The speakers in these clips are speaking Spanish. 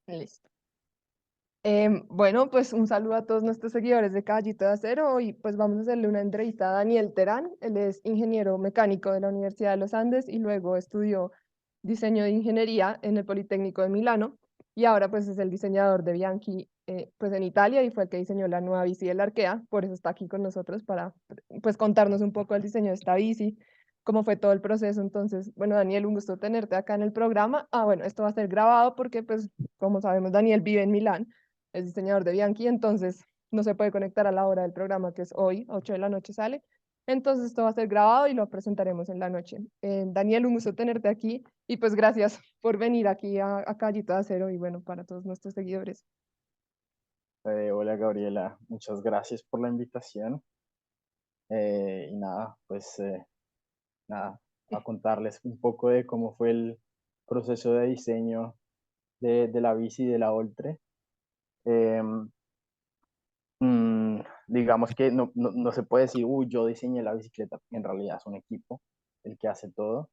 Listo. Bueno, pues un saludo a todos nuestros seguidores de Caballito de Acero y pues vamos a hacerle una entrevista a Daniel Terán. Él es ingeniero mecánico de la Universidad de los Andes y luego estudió diseño de ingeniería en el Politécnico de Milano y ahora pues es el diseñador de Bianchi pues en Italia y fue el que diseñó la nueva bici del Arkea. Por eso está aquí con nosotros para pues contarnos un poco el diseño de esta bici, cómo fue todo el proceso. Entonces, bueno, Daniel, un gusto tenerte acá en el programa. Bueno, esto va a ser grabado porque pues como sabemos Daniel vive en Milán, es diseñador de Bianchi, entonces no se puede conectar a la hora del programa, que es hoy, 8 de la noche sale. Entonces esto va a ser grabado y lo presentaremos en la noche. Daniel, un gusto tenerte aquí y pues gracias por venir aquí a Caballito de Acero y bueno, para todos nuestros seguidores. Hola Gabriela, muchas gracias por la invitación. Y nada, nada, a contarles un poco de cómo fue el proceso de diseño de la bici de la Oltre. Eh, digamos que no se puede decir, uy, yo diseñé la bicicleta, porque en realidad es un equipo el que hace todo,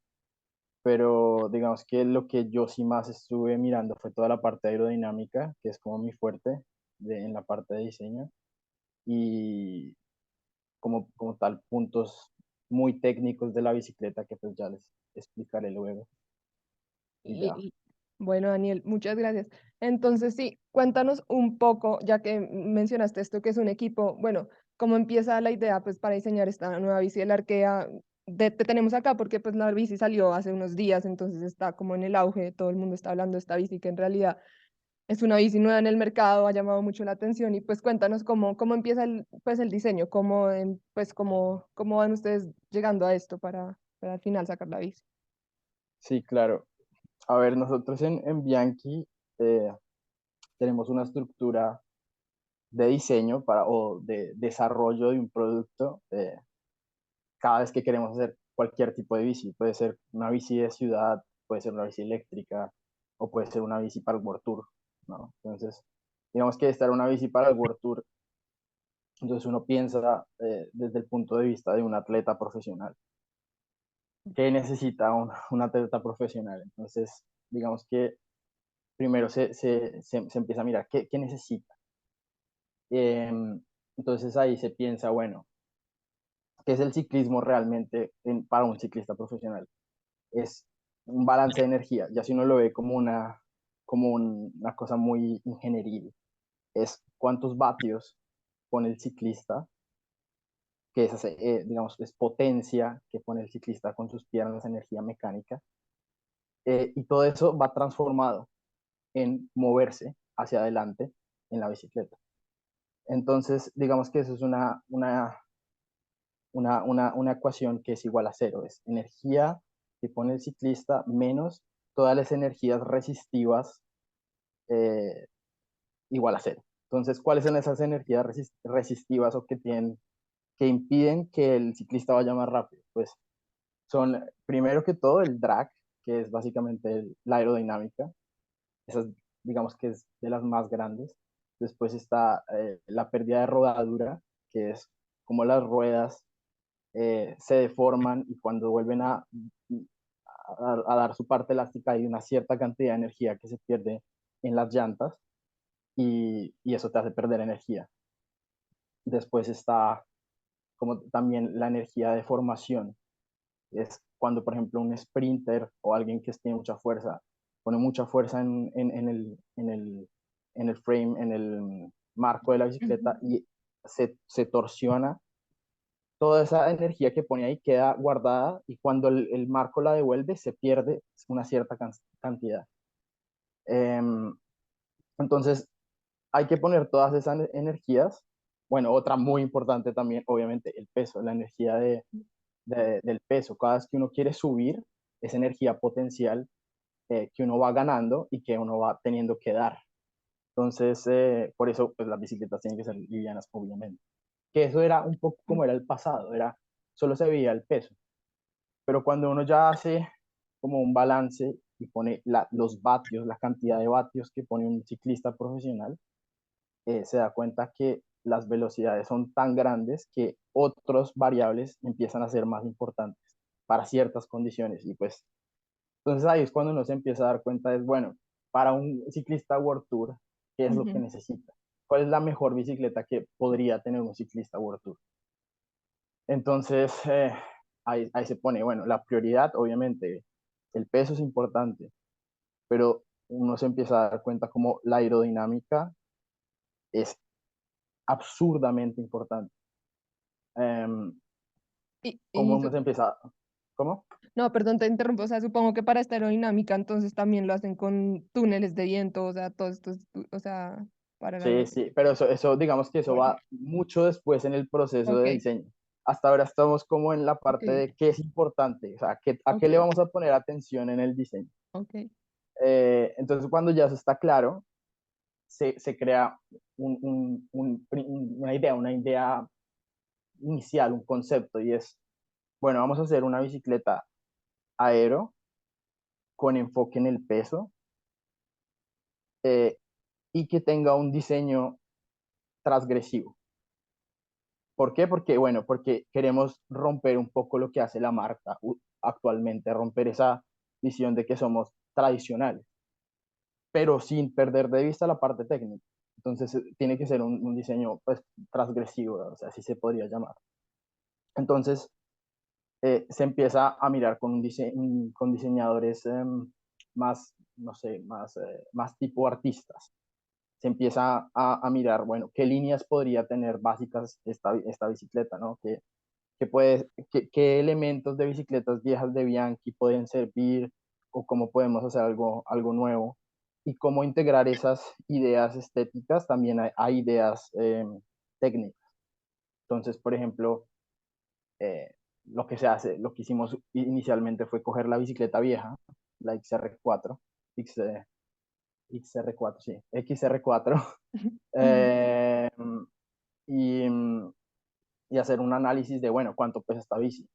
pero digamos que lo que yo sí más estuve mirando fue toda la parte aerodinámica, que es como mi fuerte en la parte de diseño. Y como tal puntos muy técnicos de la bicicleta que pues ya les explicaré luego y Y, ya. y, bueno, Daniel, muchas gracias. Entonces, sí, cuéntanos un poco, ya que mencionaste esto, que es un equipo, bueno, ¿cómo empieza la idea pues para diseñar esta nueva bici del Arkea? Te tenemos acá porque pues la bici salió hace unos días, entonces está como en el auge, todo el mundo está hablando de esta bici, que en realidad es una bici nueva en el mercado, ha llamado mucho la atención y pues cuéntanos cómo empieza pues el diseño, pues cómo van ustedes llegando a esto para al final sacar la bici. Sí, claro. A ver, nosotros en Bianchi eh, tenemos una estructura de diseño o de desarrollo de un producto cada vez que queremos hacer cualquier tipo de bici. Puede ser una bici de ciudad, puede ser una bici eléctrica o puede ser una bici para el World Tour, ¿no? Entonces, digamos que esta era una bici para el World Tour. Entonces uno piensa desde el punto de vista de un atleta profesional. ¿Qué necesita un atleta profesional? Entonces, digamos que primero se empieza a mirar qué necesita. Eh, entonces ahí se piensa, bueno, ¿qué es el ciclismo realmente para un ciclista profesional? Es un balance de energía, ya si uno lo ve una cosa muy ingenieril, es cuántos vatios pone el ciclista, que es, digamos, es potencia que pone el ciclista con sus piernas, energía mecánica, y todo eso va transformado en moverse hacia adelante en la bicicleta. Entonces, digamos que eso es una ecuación que es igual a cero, es energía que pone el ciclista menos todas las energías resistivas eh, igual a cero. Entonces, ¿cuáles son esas energías resistivas o que impiden que el ciclista vaya más rápido? Pues son, primero que todo, el drag, que es básicamente la aerodinámica. Esa digamos que es de las más grandes. Después está la pérdida de rodadura, que es como las ruedas se deforman y cuando vuelven a dar su parte elástica hay una cierta cantidad de energía que se pierde en las llantas y eso te hace perder energía. Después está como también la energía de formación. Es cuando, por ejemplo, un sprinter o alguien que tiene mucha fuerza, pone mucha fuerza en el frame, en el marco de la bicicleta Ujú. y se torsiona. Toda esa energía que pone ahí queda guardada y cuando el marco la devuelve se pierde una cierta cantidad. Em, entonces, hay que poner todas esas energías. Bueno, otra muy importante también, obviamente, el peso, la energía del peso. Cada vez que uno quiere subir, es energía potencial que uno va ganando y que uno va teniendo que dar. Entonces, por eso, pues las bicicletas tienen que ser livianas, obviamente. Que eso era un poco como era el pasado, solo se veía el peso. Pero cuando uno ya hace como un balance y pone los vatios, la cantidad de vatios que pone un ciclista profesional, se da cuenta que las velocidades son tan grandes que otros variables empiezan a ser más importantes para ciertas condiciones. Y pues, entonces ahí es cuando uno se empieza a dar cuenta, es bueno, para un ciclista World Tour, ¿qué es lo que Ujú. necesita? ¿Cuál es la mejor bicicleta que podría tener un ciclista World Tour? Entonces, ahí se pone, bueno, la prioridad, obviamente, el peso es importante, pero uno se empieza a dar cuenta como la aerodinámica es absurdamente importante. ¿Cómo Y uno se empieza? ¿Cómo? no, perdón, te interrumpo. O sea, supongo que para esta aerodinámica entonces también lo hacen con túneles de viento, o sea, todo esto, o sea, para la Sí, aerodinámica. sí, pero eso, digamos que eso Bueno, va mucho después en el proceso ok, de diseño. Hasta ahora estamos como en la ok, parte de qué es importante, o sea, a qué ok, le vamos a poner atención en el diseño. ok. Entonces, cuando ya eso está claro, se crea una idea inicial, un concepto, y es, bueno, vamos a hacer una bicicleta aero con enfoque en el peso eh, y que tenga un diseño transgresivo. ¿Por qué? Porque, bueno, porque queremos romper un poco lo que hace la marca actualmente, romper esa visión de que somos tradicionales, pero sin perder de vista la parte técnica. Entonces, tiene que ser un diseño pues, transgresivo, o sea, así se podría llamar. Entonces, se empieza a mirar con, con diseñadores más, no sé, más tipo artistas. Se empieza a mirar, bueno, qué líneas podría tener básicas esta bicicleta, ¿no? ¿Qué elementos de bicicletas viejas de Bianchi pueden servir o cómo podemos hacer algo nuevo? Y cómo integrar esas ideas estéticas también a ideas técnicas. Entonces, por ejemplo, lo que se hace, lo que hicimos inicialmente fue coger la bicicleta vieja, la XR4, X, XR4, sí, XR4, Ujú. eh, y, y hacer un análisis de, bueno, cuánto pesa esta bici,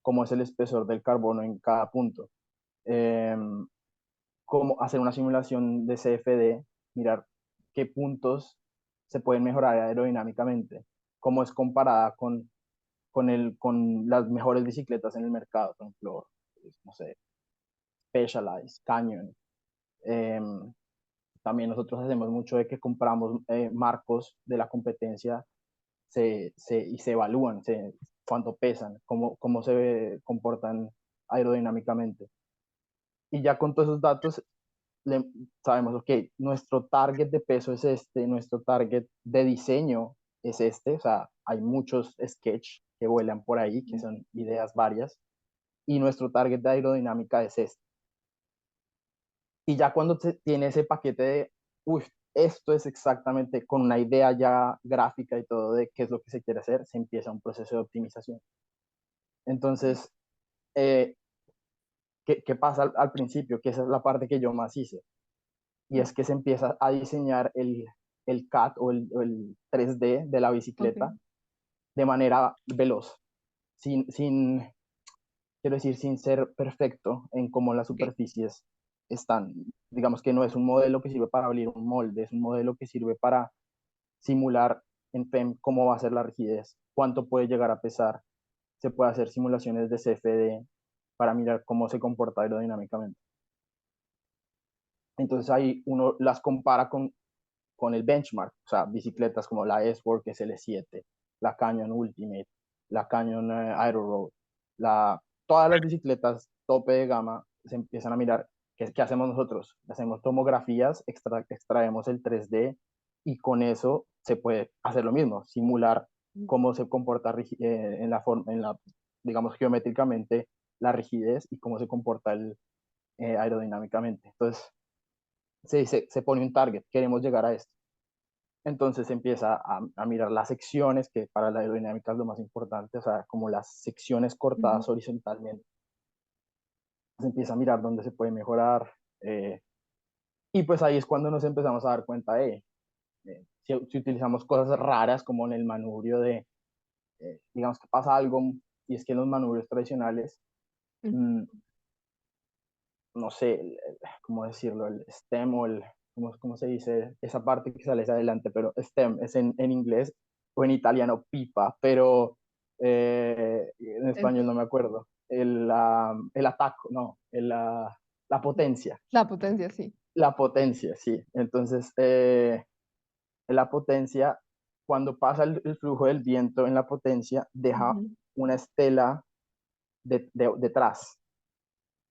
cómo es el espesor del carbono en cada punto, eh, cómo hacer una simulación de CFD, mirar qué puntos se pueden mejorar aerodinámicamente, cómo es comparada con las mejores bicicletas en el mercado, por ejemplo, pues, no sé, Specialized, Canyon. Eh, También nosotros hacemos mucho de que compramos marcos de la competencia y se evalúan cuánto pesan, cómo se comportan aerodinámicamente. Y ya con todos esos datos le, sabemos, ok, nuestro target de peso es este, nuestro target de diseño es este, o sea, hay muchos sketch que vuelan por ahí, que son ideas varias, y nuestro target de aerodinámica es este. Y ya cuando se tiene ese paquete de, uy, esto es exactamente con una idea ya gráfica y todo de qué es lo que se quiere hacer, se empieza un proceso de optimización. Entonces, eh, ¿qué pasa al principio? Que esa es la parte que yo más hice. Y es que se empieza a diseñar el CAD o el 3D de la Ok, bicicleta de manera veloz, sin, quiero decir, sin ser perfecto en cómo las ok. superficies están. Digamos que no es un modelo que sirve para abrir un molde, es un modelo que sirve para simular en PEM cómo va a ser la rigidez, cuánto puede llegar a pesar. Se puede hacer simulaciones de CFD para mirar cómo se comporta aerodinámicamente. Entonces ahí uno las compara con el benchmark, o sea, bicicletas como la S-Work SL7, la Canyon Ultimate, la Canyon Aero Road, todas las bicicletas tope de gama se empiezan a mirar. ¿Qué hacemos nosotros? Hacemos tomografías, extraemos el 3D y con eso se puede hacer lo mismo, simular cómo se comporta digamos, geométricamente la rigidez y cómo se comporta aerodinámicamente. Entonces, se pone un target, queremos llegar a esto. Entonces se empieza a mirar las secciones, que para la aerodinámica es lo más importante, o sea, como las secciones Ujú. cortadas horizontalmente. Se empieza a mirar dónde se puede mejorar. Y pues ahí es cuando nos empezamos a dar cuenta si utilizamos cosas raras como en el manubrio digamos que pasa algo, y es que en los manubrios tradicionales, mm, no sé, ¿cómo decirlo? El stem o ¿cómo se dice? Esa parte que sale hacia adelante, pero stem es en inglés o en italiano pipa, pero en Es español no me acuerdo. El ataco, no, la potencia. la potencia, sí. La potencia, sí. Entonces, la potencia, cuando pasa el flujo del viento en la potencia, deja Ujú, una estela detrás.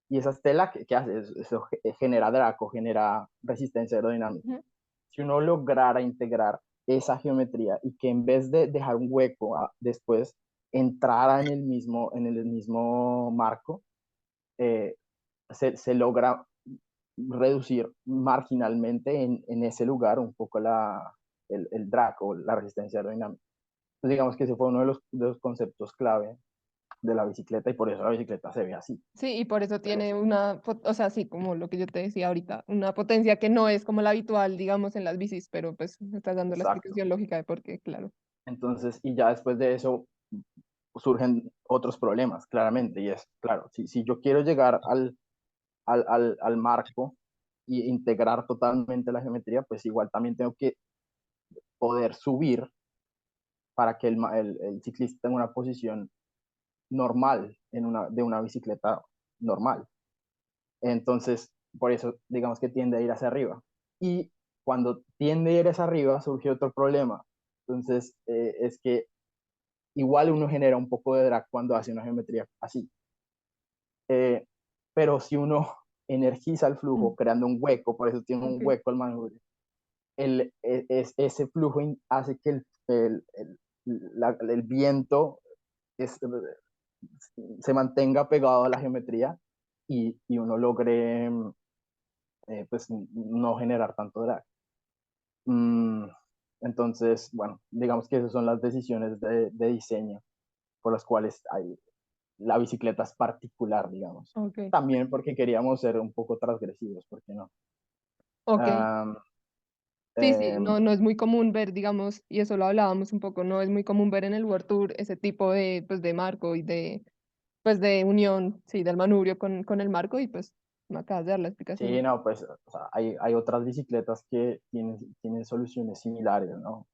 Y esa estela, ¿qué hace? Eso genera draco, genera resistencia aerodinámica. ujú, Si uno lograra integrar esa geometría y que en vez de dejar un hueco después entrara en el mismo marco, eh, se logra reducir marginalmente en ese lugar un poco el drag o la resistencia aerodinámica. Entonces digamos que ese fue uno de los conceptos clave de la bicicleta y por eso la bicicleta se ve así. sí, y por eso Pero tiene una, o sea, sí, como lo que yo te decía ahorita, una potencia que no es como la habitual, digamos, en las bicis, pero pues me estás dando la exacto. explicación lógica de por qué, claro. Entonces, y ya después de eso surgen otros problemas, claramente, y es, claro, si yo quiero llegar al marco y integrar totalmente la geometría, pues igual también tengo que poder subir para que el ciclista tenga una posición normal de una bicicleta normal. Entonces, por eso, digamos que tiende a ir hacia arriba. Y cuando tiende a ir hacia arriba, surge otro problema. Entonces, es que igual uno genera un poco de drag cuando hace una geometría así. Eh, pero si uno energiza el Mm, flujo creando un hueco, por eso tiene un ok, hueco el manubrio, ese flujo hace que el viento es, se mantenga pegado a la geometría y uno logre pues no generar tanto drag. Mm, entonces, bueno, digamos que esas son las decisiones de diseño por las cuales la bicicleta es particular, digamos. ok, También porque queríamos ser un poco transgresivos, ¿por qué no? ok. Um, Sí, sí, eh, no, no es muy común ver, digamos, y eso lo hablábamos un poco, no es muy común ver en el World Tour ese tipo de, pues, de marco y de, pues, de unión, sí, del manubrio con el marco y pues me acabas de dar la explicación. sí, no, pues o sea, hay otras bicicletas que tienen soluciones similares, ¿no?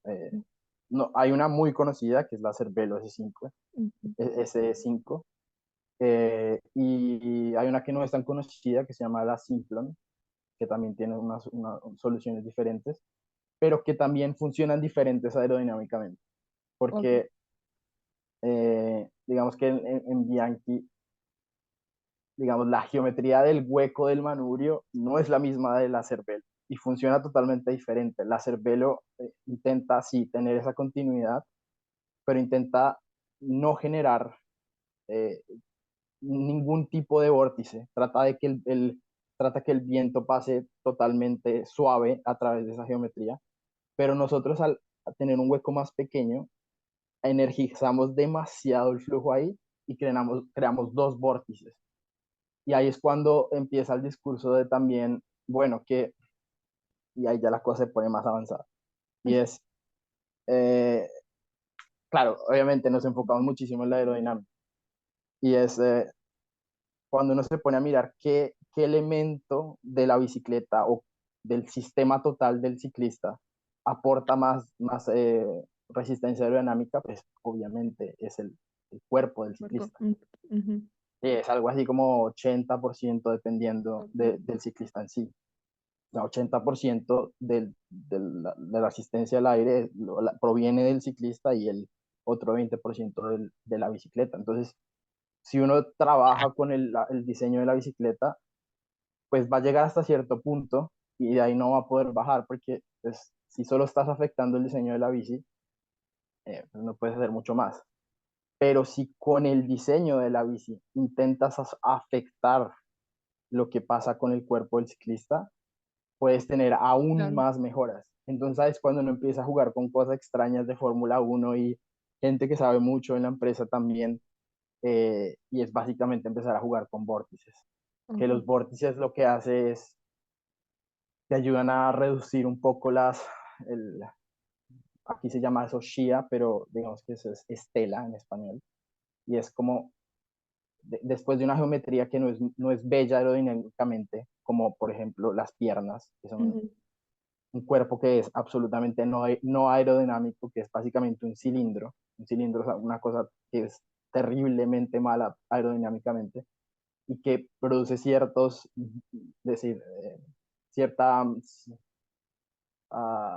No, hay una muy conocida que es la Cervelo S5, Ujú, S5, y hay una que no es tan conocida que se llama la Simplon, que también tiene unas soluciones diferentes, pero que también funcionan diferentes aerodinámicamente, ok, porque digamos que en Bianchi, digamos, la geometría del hueco del manubrio no es la misma de la Cervelo y funciona totalmente diferente. La Cervelo intenta sí tener esa continuidad, pero intenta no generar eh, ningún tipo de vórtice. Trata que el viento pase totalmente suave a través de esa geometría, pero nosotros al tener un hueco más pequeño, energizamos demasiado el flujo ahí y creamos dos vórtices. Y ahí es cuando empieza el discurso de también, bueno, y ahí ya la cosa se pone más avanzada. Y es, eh, claro, obviamente nos enfocamos muchísimo en la aerodinámica. Y es cuando uno se pone a mirar qué elemento de la bicicleta o del sistema total del ciclista aporta más resistencia aerodinámica, pues obviamente es el cuerpo del marco, ciclista. ujú, Y es algo así como 80% dependiendo ok, del ciclista en sí. El 80% de la asistencia al aire proviene del ciclista y el otro 20% de la bicicleta. Entonces, si uno trabaja con el diseño de la bicicleta, pues va a llegar hasta cierto punto y de ahí no va a poder bajar porque pues, si solo estás afectando el diseño de la bici, pues no puedes hacer mucho más. Pero si con el diseño de la bici intentas afectar lo que pasa con el cuerpo del ciclista, puedes tener aún claro, más mejoras. Entonces, ¿sabes? Cuando uno empieza a jugar con cosas extrañas de Fórmula 1 y gente que sabe mucho en la empresa también, y es básicamente empezar a jugar con vórtices. Que ok, los vórtices lo que hace es te ayudan a reducir un poco el, aquí se llama eso Shia, pero digamos que eso es estela en español, y es como después de una geometría que no es bella aerodinámicamente, como por ejemplo las piernas, que son ujú, un cuerpo que es absolutamente no aerodinámico, que es básicamente un cilindro es una cosa que es terriblemente mala aerodinámicamente y que produce decir, cierta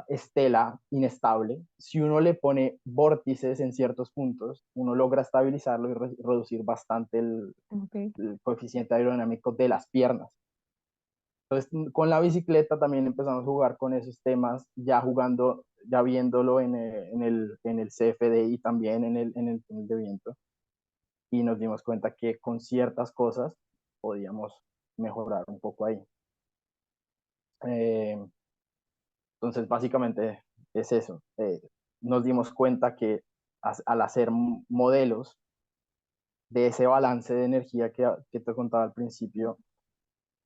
estela inestable. Si uno le pone vórtices en ciertos puntos, uno logra estabilizarlo y reducir bastante Ok. el coeficiente aerodinámico de las piernas. Entonces, con la bicicleta también empezamos a jugar con esos temas, ya jugando, ya viéndolo en el CFD y también en el túnel de viento. Y nos dimos cuenta que con ciertas cosas podíamos mejorar un poco ahí. Eh, entonces, básicamente es eso. Nos dimos cuenta que al hacer modelos de ese balance de energía que te contaba al principio,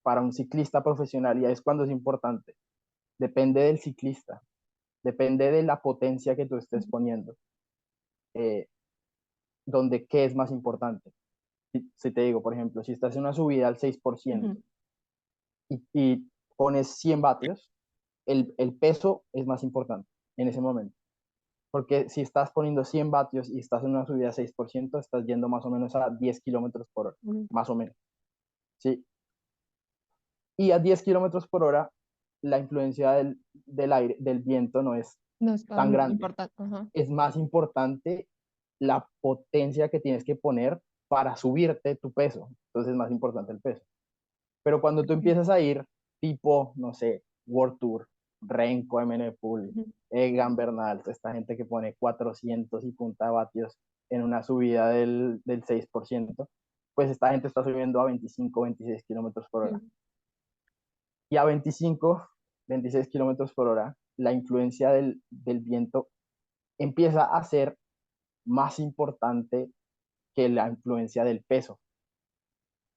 para un ciclista profesional, y ahí es cuando es importante, depende del ciclista, depende de la potencia que tú estés poniendo, eh, donde qué es más importante. Si te digo, por ejemplo, si estás en una subida al 6% Ujú. y pones 100 vatios, el peso es más importante en ese momento. Porque si estás poniendo 100 vatios y estás en una subida de 6%, estás yendo más o menos a 10 kilómetros por hora, Ujú. más o menos. ¿Sí? Y a 10 kilómetros por hora, la influencia del aire, del viento no es No es tan tan grande. importante. Ajá. Es más importante la potencia que tienes que poner para subirte tu peso. Entonces es más importante el peso. Pero cuando tú Ok. empiezas a ir tipo, no sé, World Tour, Renko, Evenepoel, Ujú. Egan Bernal, esta gente que pone 400 y punta vatios en una subida del 6%, pues esta gente está subiendo a 25, 26 kilómetros por hora. Sí. Y a 25, 26 kilómetros por hora, la influencia del viento empieza a ser más importante que la influencia del peso.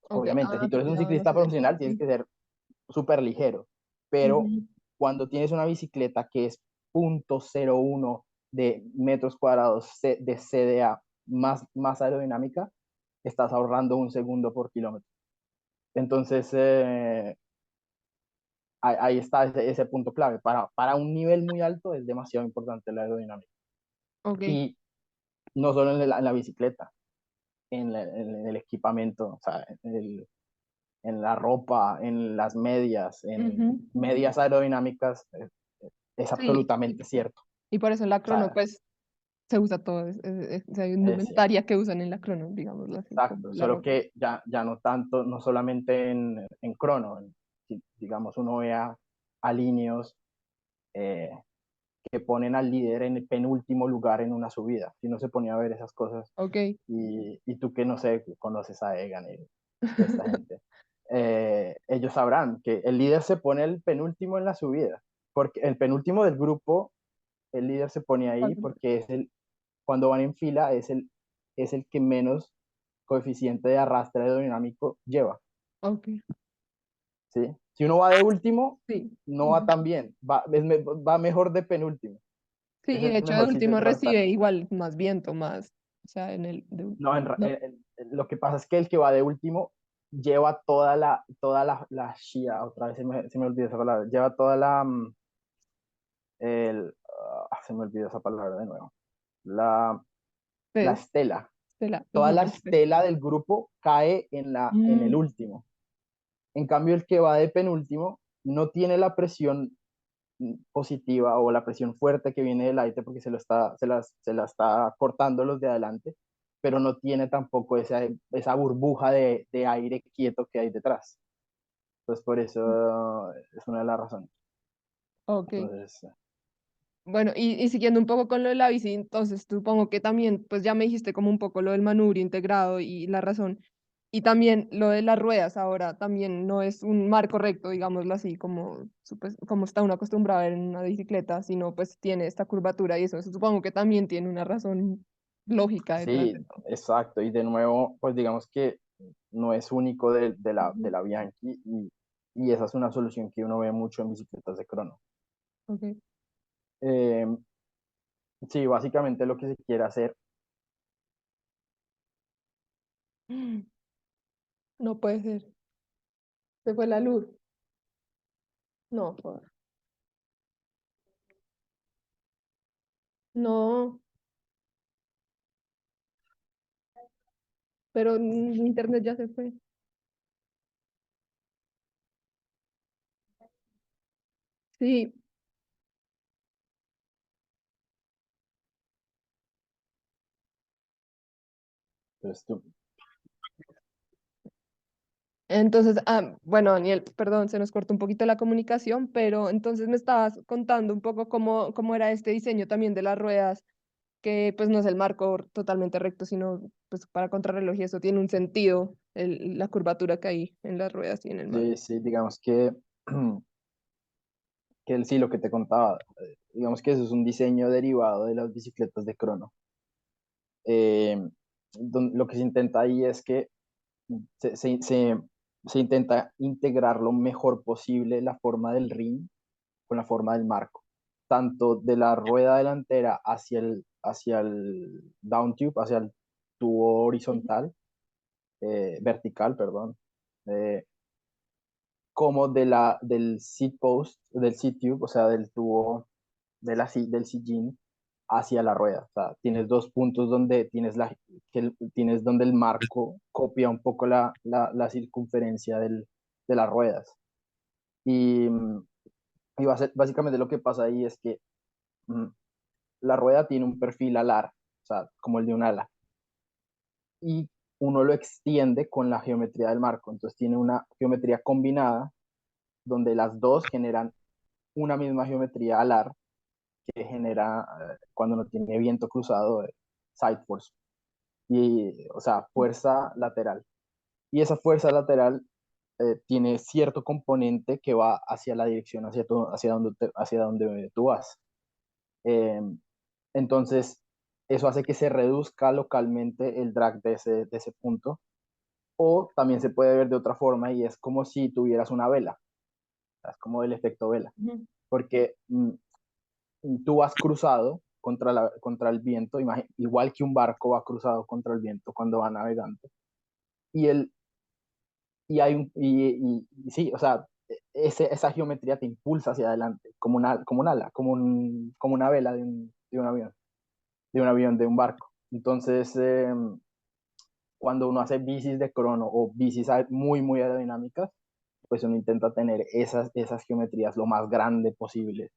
Ok. Obviamente, Ah, si tú eres un ya no ciclista sé eso. profesional, tienes Sí. que ser súper ligero, pero Ujú. cuando tienes una bicicleta que es 0.01 de metros cuadrados de CDA más aerodinámica, estás ahorrando un segundo por kilómetro. Entonces, ahí está ese punto clave. Para un nivel muy alto es demasiado importante la aerodinámica. Ok. Y no solo en la bicicleta, en el equipamiento, o sea, en la ropa, en las medias, en Ujú. medias aerodinámicas, es Sí. absolutamente cierto. Y por eso en la O crono, sea, pues, se usa todo. Hay sí, indumentaria que usan en la crono, digámoslo así, como exacto. la Solo ropa. que ya no tanto, no solamente en crono, si, digamos, uno ve a líneas eh, que ponen al líder en el penúltimo lugar en una subida. Si no se ponía a ver esas cosas, Ok. y tú que no sé, conoces a Egan y esta gente, ellos sabrán que el líder se pone el penúltimo en la subida, porque el penúltimo del grupo, el líder se pone ahí porque cuando van en fila, es el que menos coeficiente de arrastre aerodinámico lleva, Ok. ¿sí? Si uno va de último, Sí. no va Ujú. tan bien, va mejor de penúltimo, Sí, es y de el hecho de mejor sitio último para estar. recibe igual más viento, más, o sea, en el, No, no. lo que pasa es que el que va de último lleva toda la Shia, otra vez se me olvidó esa palabra, lleva toda se me olvidó esa palabra de nuevo, la Pues, estela, toda ajá, la pues. estela del grupo cae en el Mm, último. En cambio, el que va de penúltimo no tiene la presión positiva o la presión fuerte que viene del aire porque se la está cortando los de adelante, pero no tiene tampoco esa burbuja de aire quieto que hay detrás. Entonces, por eso es una de las razones. ok. Entonces, Bueno, y siguiendo un poco con lo de la bici, entonces supongo que también, pues ya me dijiste como un poco lo del manubrio integrado y la razón, y también lo de las ruedas ahora también no es un marco recto, digámoslo así, como, como está uno acostumbrado a ver en una bicicleta, sino pues tiene esta curvatura y eso supongo que también tiene una razón lógica detrás de sí, todo. exacto. Y de nuevo, pues digamos que no es único de Ujú. la Bianchi y esa es una solución que uno ve mucho en bicicletas de crono. Ok. Eh, sí, básicamente lo que se quiere hacer. No puede ser. Se fue la luz. No, no, pero internet ya se fue. Sí, Entonces, tú, entonces, bueno, Daniel, perdón, se nos cortó un poquito la comunicación, pero entonces me estabas contando un poco cómo era este diseño también de las ruedas, que pues no es el marco totalmente recto, sino pues para contrarreloj y eso tiene un sentido, la curvatura que hay en las ruedas y en el marco. sí, sí, digamos que, sí, lo que te contaba, digamos que eso es un diseño derivado de las bicicletas de crono. Eh, lo que se intenta ahí es que se, se, se, se intenta integrar lo mejor posible la forma del ring con la forma del marco, tanto de la rueda delantera hacia el down tube, hacia el tubo Ujú, horizontal, vertical, perdón, eh, como del seat tube, o sea, del tubo del sillín hacia la rueda. O sea, tienes dos puntos donde tienes donde el marco copia un poco la circunferencia de las ruedas. Y, básicamente lo que pasa ahí es que mm, la rueda tiene un perfil alar, o sea, como el de un ala, y uno lo extiende con la geometría del marco. Entonces tiene una geometría combinada donde las dos generan una misma geometría alar que genera, cuando no tiene viento cruzado, side force, y, o sea, fuerza lateral. Y esa fuerza lateral tiene cierto componente que va hacia la dirección, hacia donde tú vas. Eh, entonces, eso hace que se reduzca localmente el drag de ese punto. O también se puede ver de otra forma y es como si tuvieras una vela, es como el efecto vela, ujú. porque tú vas cruzado contra el viento, igual que un barco va cruzado contra el viento cuando va navegando. Y, el, y, hay un, y sí, o sea, esa geometría te impulsa hacia adelante, como un ala, como una vela de un avión, de un barco. Entonces, cuando uno hace bicis de crono o bicis muy, muy aerodinámicas, pues uno intenta tener esas geometrías lo más grande posible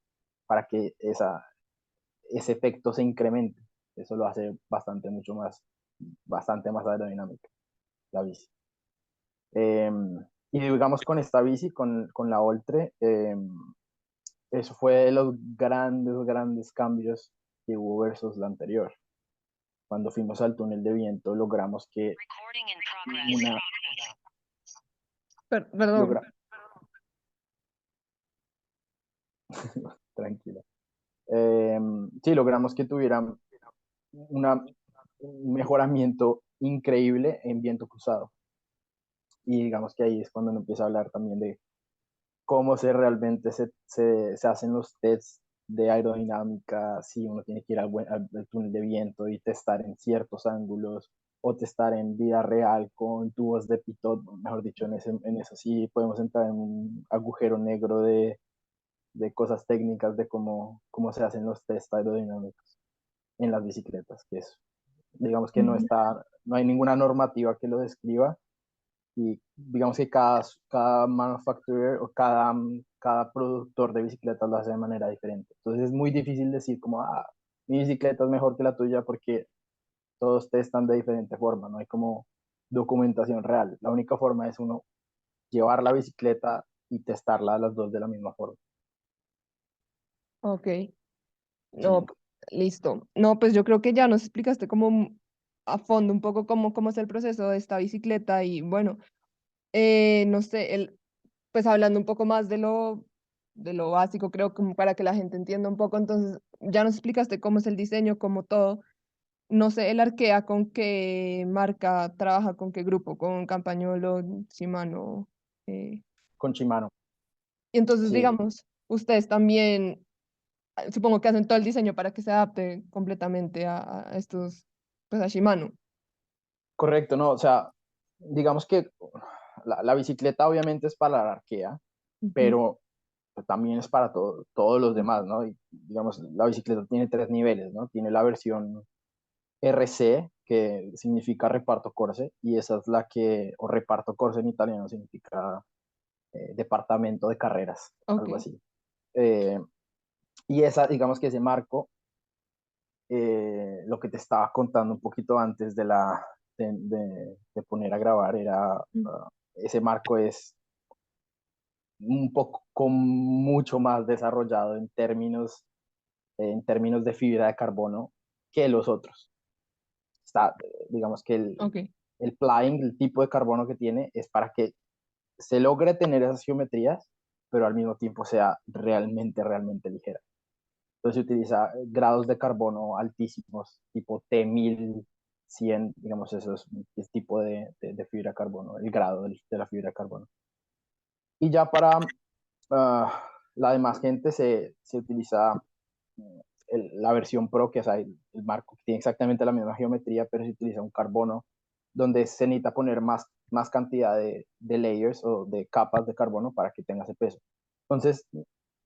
para que ese efecto se incremente. Eso lo hace bastante más aerodinámica la bici. Eh, y digamos con esta bici, con la Oltre, eso fue de los grandes, grandes cambios que hubo versus la anterior. Cuando fuimos al túnel de viento, logramos que una, Perdón. logra, tranquila. Sí, logramos que tuvieran un mejoramiento increíble en viento cruzado. Y digamos que ahí es cuando uno empieza a hablar también de cómo realmente se hacen los tests de aerodinámica, si uno tiene que ir al túnel de viento y testar en ciertos ángulos, o testar en vida real con tubos de pitot, mejor dicho, en eso sí podemos entrar en un agujero negro de cosas técnicas de cómo se hacen los test aerodinámicos en las bicicletas, que es, digamos que Ujú. no hay ninguna normativa que lo describa, y digamos que cada manufacturer o cada productor de bicicletas lo hace de manera diferente. Entonces es muy difícil decir como, mi bicicleta es mejor que la tuya porque todos testan de diferente forma, no hay como documentación real. La única forma es uno llevar la bicicleta y testarla a las dos de la misma forma. Ok, no, Sí, listo. No, pues yo creo que ya nos explicaste como a fondo un poco cómo es el proceso de esta bicicleta y bueno, no sé, pues hablando un poco más de lo básico, creo como para que la gente entienda un poco, entonces ya nos explicaste cómo es el diseño, cómo todo. No sé, el Arkea con qué marca trabaja, con qué grupo, con Campagnolo, Shimano. eh, con Shimano. Y entonces, Sí, digamos, ustedes también, supongo que hacen todo el diseño para que se adapte completamente a estos, pues a Shimano. correcto, no, o sea, digamos que la bicicleta obviamente es para la arquea, Ujú. pero también es para todos los demás, ¿no? Y, digamos, la bicicleta tiene tres niveles, ¿no? Tiene la versión RC, que significa reparto corse, y esa es o reparto corse en italiano significa departamento de carreras, algo Ok. así. Eh, y digamos que ese marco, lo que te estaba contando un poquito antes de poner a grabar, era, Mm. ese marco es un poco mucho más desarrollado en términos de fibra de carbono que los otros. Digamos que Ok, el plying, el tipo de carbono que tiene, es para que se logre tener esas geometrías, pero al mismo tiempo sea realmente, realmente ligera. Entonces se utiliza grados de carbono altísimos, tipo T1100, digamos, eso es el tipo de fibra de carbono, el grado de la fibra de carbono. Y ya para la demás gente se utiliza la versión Pro, que es el marco, que tiene exactamente la misma geometría, pero se utiliza un carbono donde se necesita poner más cantidad de layers o de capas de carbono para que tenga ese peso. Entonces,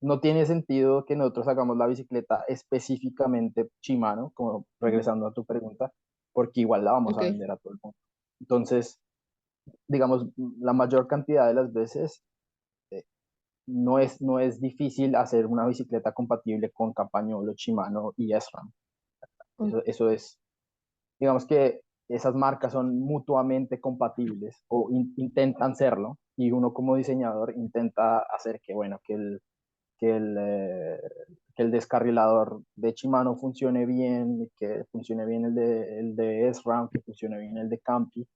no tiene sentido que nosotros hagamos la bicicleta específicamente Shimano, como ujú, regresando a tu pregunta, porque igual la vamos ok, a vender a todo el mundo. Entonces, digamos, la mayor cantidad de las veces eh, no es difícil hacer una bicicleta compatible con Campagnolo, Shimano y SRAM. ok, Eso es, digamos que esas marcas son mutuamente compatibles o intentan serlo, y uno como diseñador intenta hacer que, bueno, que el, eh, que el descarrilador de Shimano funcione bien, que funcione bien el de SRAM, que funcione bien el de Campi,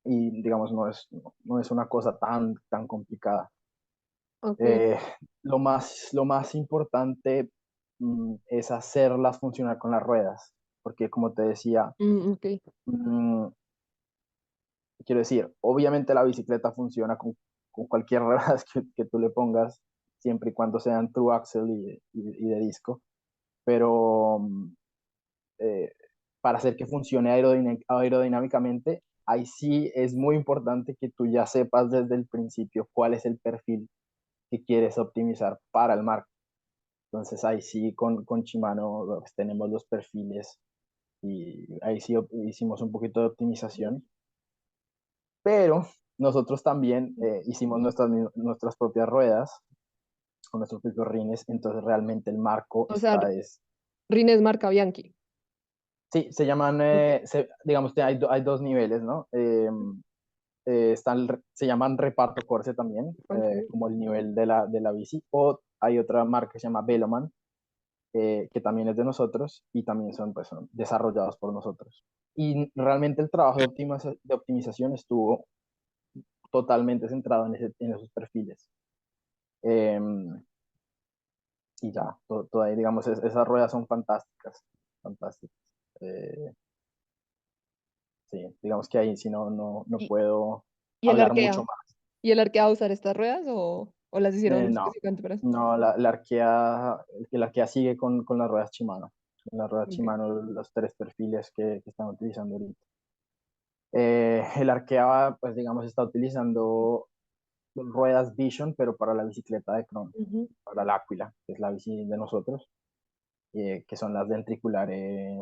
y digamos, no es una cosa tan complicada. ok, Eh, lo más importante, es hacerlas funcionar con las ruedas, porque como te decía, ok. mm, quiero decir, obviamente la bicicleta funciona con cualquier ruedas que tú le pongas, siempre y cuando sean true axle y de disco, pero eh, para hacer que funcione aerodinámicamente, ahí sí es muy importante que tú ya sepas desde el principio cuál es el perfil que quieres optimizar para el marco. Entonces ahí sí con Shimano pues, tenemos los perfiles, y ahí sí hicimos un poquito de Ujú. optimización, pero nosotros también hicimos nuestras propias ruedas con nuestros propios rines, entonces realmente el marco O sea, es. rines marca Bianchi. Sí, se llaman, Ok, digamos que hay dos niveles, ¿no? Se llaman reparto Corse también, ok, como el nivel de la bici, o hay otra marca que se llama Veloman, que también es de nosotros y también son desarrollados por nosotros. Y realmente el trabajo de optimización estuvo totalmente centrado en esos perfiles. Eh, y ya, todo ahí, digamos, esas ruedas son fantásticas, fantásticas. Eh, sí, digamos que ahí sí no ¿Y, puedo y el hablar mucho Arkea? más. ¿Y el Arkea va a usar estas ruedas o las hicieron No, específicamente para eso? no, la Arkea sigue con las ruedas Shimano. Con las ruedas Ok, Shimano, los tres perfiles que están utilizando ahorita. El Arkea, pues digamos, está utilizando ruedas Vision, pero para la bicicleta de Chrome, ujú, para la Aquila, que es la bici de nosotros, que son las ventriculares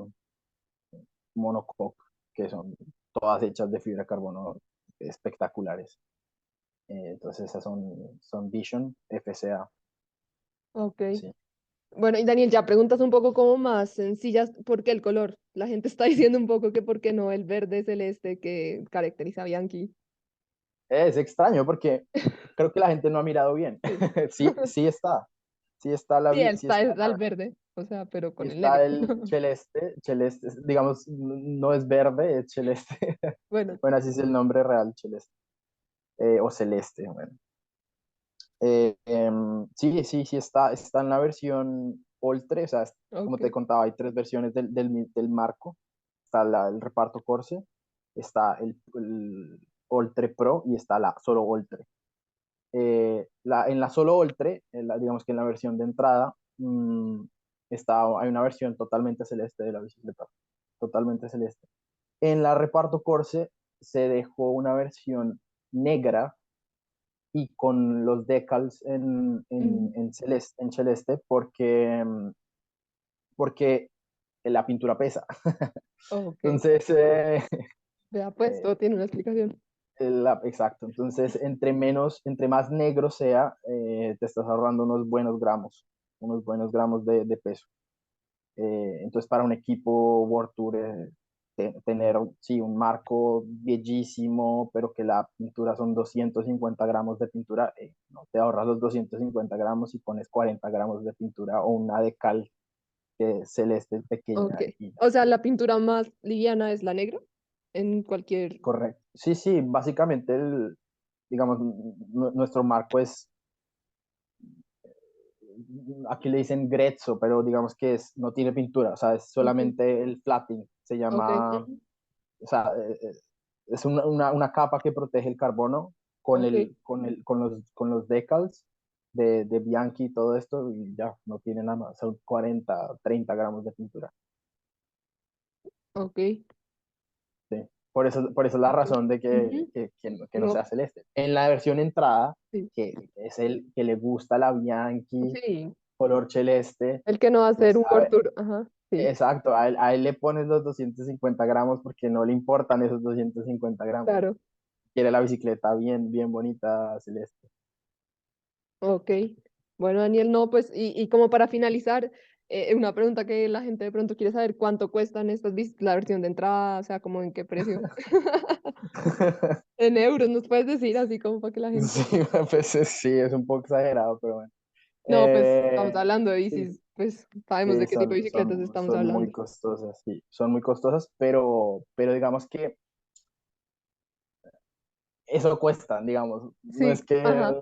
monocoque, que son todas hechas de fibra de carbono, espectaculares. Entonces esas son Vision FCA. ok. Sí. Bueno, y Daniel, ya preguntas un poco como más sencillas, ¿por qué el color? La gente está diciendo un poco que por qué no el verde celeste que caracteriza a Bianchi. Es extraño porque creo que la gente no ha mirado bien. Sí, Sí, sí está. Sí está sí, está el la, verde, o sea, pero sí con el está negro. el celeste. Celeste, digamos, no es verde, es celeste. Bueno, Bueno, así es el nombre real, celeste. O celeste, bueno. Sí, sí, sí está en la versión Ultra, o sea, como te ok. contaba, hay tres versiones del marco. Está el reparto Corse, está el Ultra Pro y está la solo Ultra. En la solo Ultra, digamos que en la versión de entrada, hay una versión totalmente celeste de la bicicleta, totalmente celeste. En la reparto Corse se dejó una versión negra y con los decals Mm, en celeste porque la pintura pesa. ok. Entonces, Vea, pues, eh, todo tiene una explicación. Exacto. Entonces, entre más negro sea, te estás ahorrando unos buenos gramos de peso. Entonces, para un equipo World Tour, tener, sí, un marco bellísimo, pero que la pintura son 250 gramos de pintura, no te ahorras los 250 gramos y pones 40 gramos de pintura o una de cal celeste Ok. pequeña y ya. O sea, la pintura más liviana es la negra en cualquier... Correcto. Sí, sí, básicamente digamos, nuestro marco es, aquí le dicen grezzo, pero digamos que no tiene pintura, o sea, es Ok, solamente el flatting, se ok. llama, Ujú. o sea, es una capa que protege el carbono Ok, con los decals de Bianchi y todo esto, y ya, no tiene nada más, son 40, 30 gramos de pintura. ok, Sí. Por eso es la ok. razón de Ujú. que no No, sea celeste. En la versión entrada, sí. que es el que le gusta la Bianchi, Sí, color celeste, el que no va a hacer pues un World Tour. Ajá, sí, exacto, a él le pones los 250 gramos porque no le importan esos 250 gramos. claro. Quiere la bicicleta bien, bien bonita, celeste. Ok. Bueno, Daniel, no, pues, y como para finalizar, una pregunta que la gente de pronto quiere saber, ¿cuánto cuestan estas bicis? La versión de entrada, o sea, como en qué precio. En euros, ¿nos puedes decir así como para que la gente... Sí, pues sí, es un poco exagerado, pero bueno. No, pues estamos hablando de Sí, bicis, pues sabemos sí, de qué tipo de son, bicicletas son, estamos son muy hablando. costosas, sí, son muy costosas, pero digamos que eso cuesta, digamos, no es Sí, que, ajá.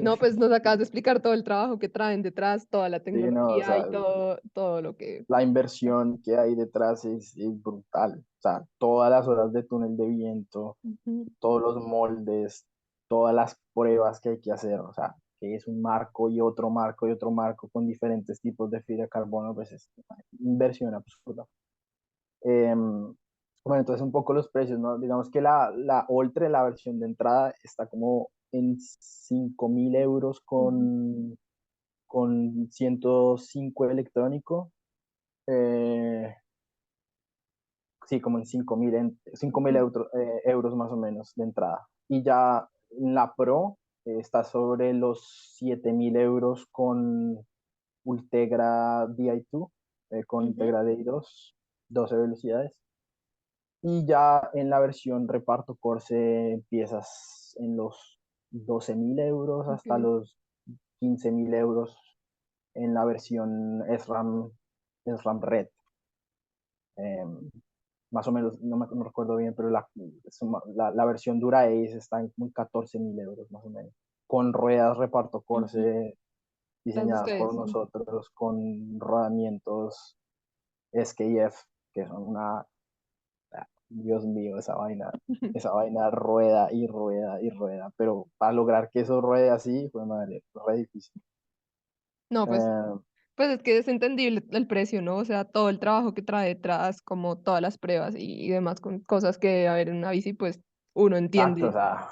No, pues nos acabas de explicar todo el trabajo que traen detrás, toda la sí, no, o tecnología y sea, todo, todo lo que... la inversión que hay detrás es brutal, o sea, todas las horas de túnel de viento, Ujú. todos los moldes, todas las pruebas que hay que hacer, o sea, que es un marco y otro marco y otro marco con diferentes tipos de fibra de carbono, pues es una inversión absurda. Bueno, entonces un poco los precios, ¿no? Digamos que la Ultra, la versión de entrada, está como en 5.000 euros Ujú. con 105 electrónico. Eh, sí, como en 5.000 Ok, euros más o menos de entrada. Y ya la Pro está sobre los 7.000 euros con Ultegra Di2, con ujú, Integra Di2, 12 velocidades. Y ya en la versión reparto Corse empiezas en los 12.000 euros hasta ok. los 15.000 euros en la versión SRAM Red. Eh, Más o menos, no recuerdo bien, pero la versión Dura Ace está en como 14.000 euros más o menos. Con ruedas reparto Ujú. Corse Las de diseñadas ustedes, por sí. nosotros, con rodamientos SKF, que son Dios mío, esa vaina rueda y rueda y rueda, pero para lograr que eso ruede así, fue madre, fue re difícil. No, Eh, pues es que es entendible el precio, ¿no? O sea, todo el trabajo que trae detrás, como todas las pruebas y demás con cosas que debe haber en una bici, pues uno exacto, o entiende. sea,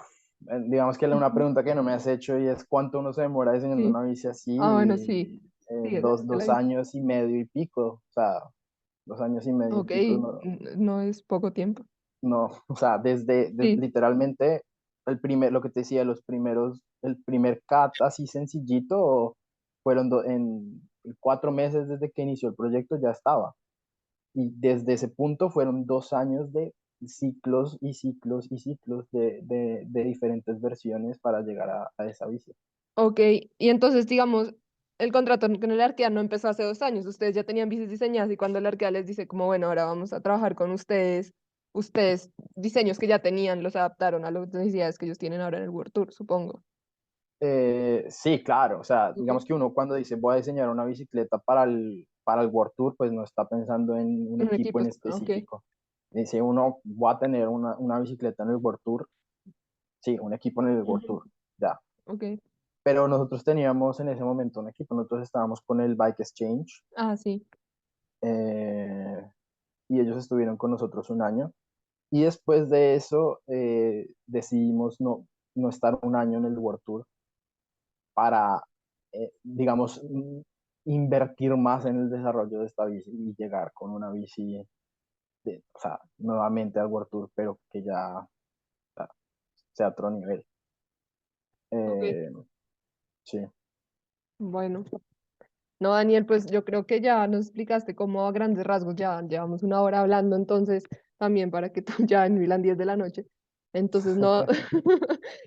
digamos que una Ujú. pregunta que no me has hecho y es cuánto uno se demora diseñando Sí. una bici así, Ah, bueno, sí. y, Sí, esa dos, es la dos bici. años y medio y pico, o sea, 2 años y medio y Ok, pico, no, no es poco tiempo. no, o sea, Sí. literalmente lo que te decía, el primer cat así sencillito fueron 4 meses desde que inició el proyecto ya estaba. Y desde ese punto fueron 2 años de ciclos y ciclos y ciclos de diferentes versiones para llegar a esa visión. Ok, y entonces, digamos, el contrato con el Arquea no empezó hace 2 años. Ustedes ya tenían bicis diseñadas y cuando el Arquea les dice como, bueno, ahora vamos a trabajar con ustedes, ustedes, diseños que ya tenían, los adaptaron a las necesidades que ellos tienen ahora en el World Tour, supongo. Sí, claro, o sea, Ok. digamos que uno cuando dice voy a diseñar una bicicleta para el World Tour, pues no está pensando en un Un equipo equipo, en ok. específico. Dice uno, voy a tener una bicicleta en el World Tour, sí, un equipo en el World Ujú. Tour, ya. Ok. Pero nosotros teníamos en ese momento un equipo, nosotros estábamos con el Bike Exchange, Ah, sí. eh, y ellos estuvieron con nosotros un año. Y después de eso decidimos no estar un año en el World Tour para, digamos, invertir más en el desarrollo de esta bici y llegar con una bici, o sea, nuevamente al World Tour, pero que ya, o sea, sea otro nivel. Ok. Eh, sí, Bueno, no, Daniel, pues yo creo que ya nos explicaste cómo a grandes rasgos ya llevamos una hora hablando, entonces también para que tú ya en Milán 10 de la noche. Entonces, no,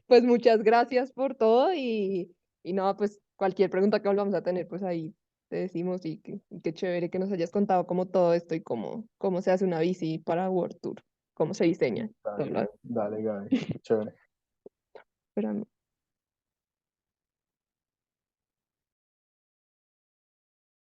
pues muchas gracias por todo y no, pues cualquier pregunta que volvamos a tener, pues ahí te decimos y qué chévere que nos hayas contado cómo todo esto y cómo se hace una bici para World Tour, cómo se diseña. Todo dale, lo- dale, Gaby, chévere. Espérame.